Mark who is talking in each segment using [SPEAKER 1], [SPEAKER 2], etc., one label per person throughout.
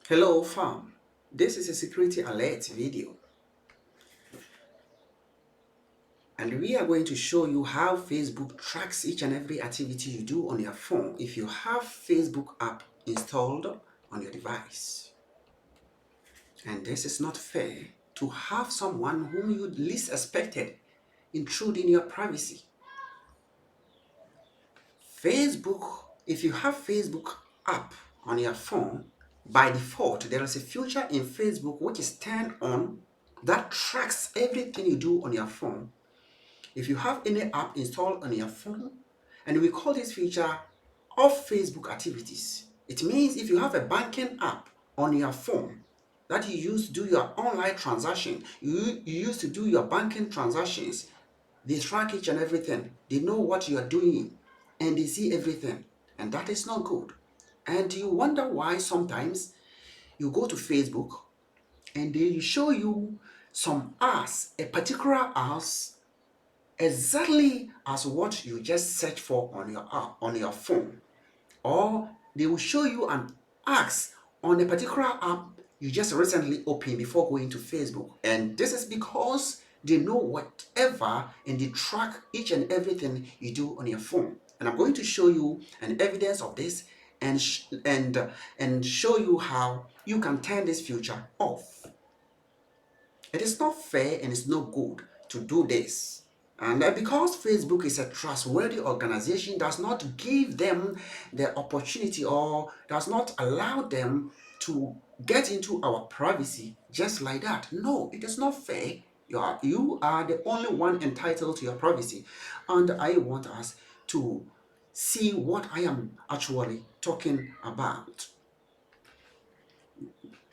[SPEAKER 1] Hello fam, this is a security alert video and we are going to show you how Facebook tracks each and every activity you do on your phone if you have Facebook app installed on your device. And this is not fair to have someone whom you least expected intrude in your privacy. If you have Facebook app on your phone, by default, there is a feature in Facebook which is turned on that tracks everything you do on your phone. If you have any app installed on your phone, and we call this feature off Facebook activities. It means if you have a banking app on your phone that you use to do your online transaction, you use to do your banking transactions, they track each and everything. They know what you are doing and they see everything. And that is not good. And you wonder why sometimes you go to Facebook and they show you some ads, a particular ads exactly as what you just search for on your app, on your phone. Or they will show you an ads on a particular app you just recently opened before going to Facebook. And this is because they know whatever and they track each and everything you do on your phone. And I'm going to show you an evidence of this and show you how you can turn this feature off. It is not fair and it's not good to do this. And because Facebook is a trustworthy organization, does not give them the opportunity or does not allow them to get into our privacy just like that. No, it is not fair. You are the only one entitled to your privacy. And I want us to see what I am actually talking about.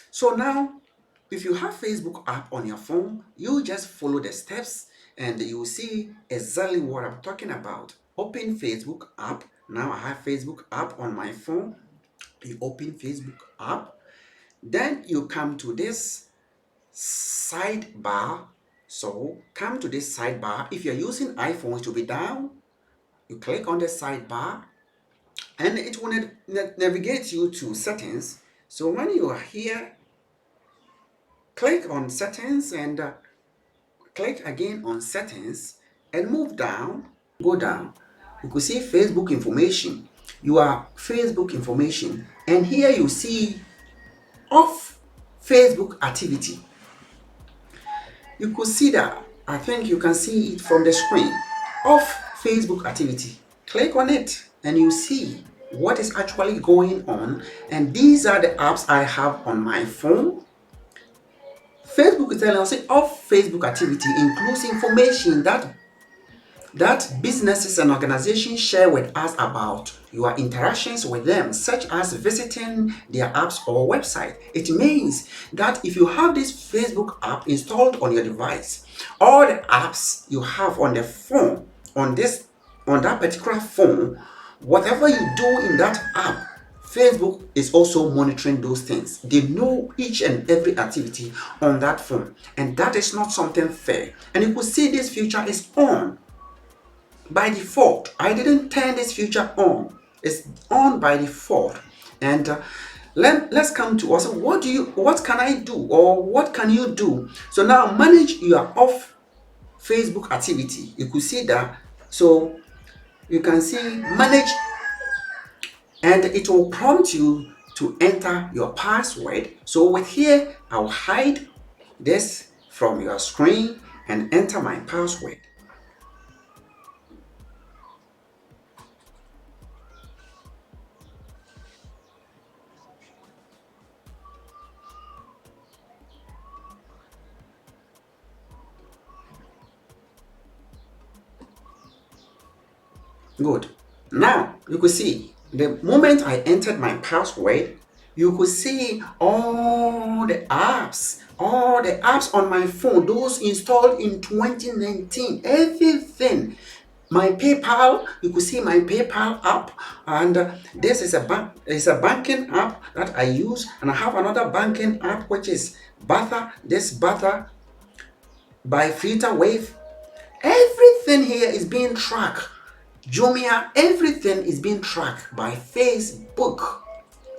[SPEAKER 1] So now, if you have Facebook app on your phone, you just follow the steps and you will see exactly what I'm talking about. Open Facebook app. Now I have Facebook app on my phone. You open Facebook app. Then you come to this sidebar. So come to this sidebar. If you're using iPhone, it will be down. You click on the sidebar and it will navigate you to settings. So when you are here, click on settings and click again on settings and move down, go down. You could see Facebook information, your Facebook information, and here you see off Facebook activity. You could see that, I think you can see it from the screen, off Facebook activity. Click on it and you see what is actually going on, and these are the apps I have on my phone. Facebook is telling us off Facebook activity includes information that businesses and organizations share with us about your interactions with them, such as visiting their apps or website. It means that if you have this Facebook app installed on your device, all the apps you have on the phone, on that particular phone, whatever you do in that app, Facebook is also monitoring those things. They know each and every activity on that phone, and that is not something fair. And you could see this feature is on by default. I didn't turn this feature on. It's on by default. And let's come to us. What can I do, or what can you do? So now manage your off Facebook activity. You could see that. So you can see manage, and it will prompt you to enter your password. So with here, I'll hide this from your screen and enter my password. Good. Now you could see the moment I entered my password, you could see all the apps on my phone, those installed in 2019, everything. My PayPal, you could see my PayPal app, and this is a banking app that I use, and I have another banking app which is Butter by FlutterWave. Everything here is being tracked. Jumia, everything is being tracked by Facebook.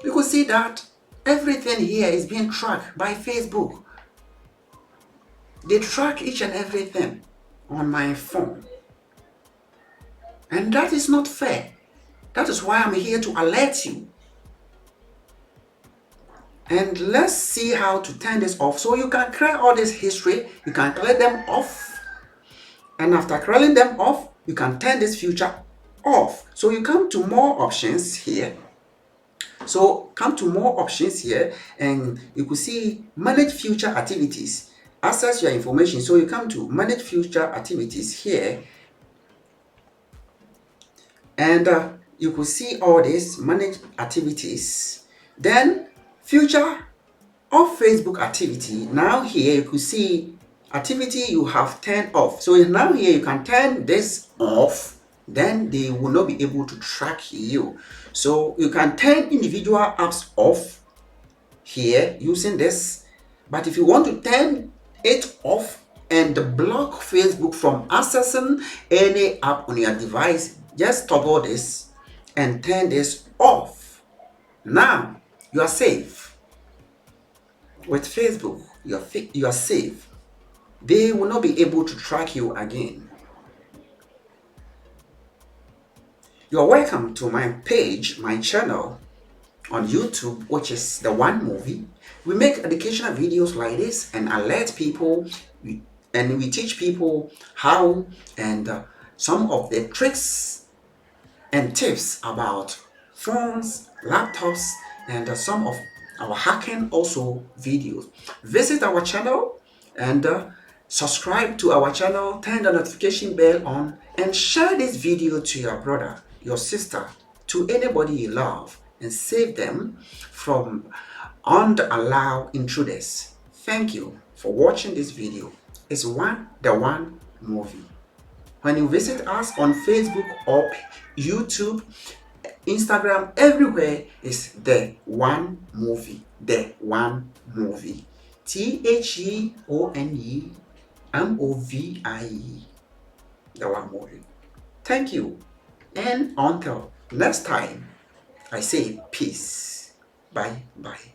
[SPEAKER 1] You could see that. Everything here is being tracked by Facebook. They track each and everything on my phone. And that is not fair. That is why I'm here to alert you. And let's see how to turn this off. So you can clear all this history. You can clear them off. And after clearing them off, you can turn this feature off. So you come to more options here. So come to more options here and you could see manage future activities. Access your information. So you come to manage future activities here. And you could see all this manage activities. Then future of Facebook activity. Now here you could see activity you have turned off. So now here you can turn this off, then they will not be able to track you. So you can turn individual apps off here using this, but if you want to turn it off and block Facebook from accessing any app on your device, just toggle this and turn this off. Now you are safe. With Facebook, you are safe. They will not be able to track you again. You are welcome to my page, my channel on YouTube, which is The One Movie. We make educational videos like this and alert people, and we teach people how and some of the tricks and tips about phones, laptops, and some of our hacking also videos. Visit our channel and subscribe to our channel, turn the notification bell on, and share this video to your brother, your sister, to anybody you love, and save them from unallowed intruders. Thank you for watching this video. It's The One Movie. When you visit us on Facebook or YouTube, Instagram, everywhere is The One Movie. The One Movie. THEONEMOVIE. The One Movie. Thank you. And until next time, I say peace. Bye bye.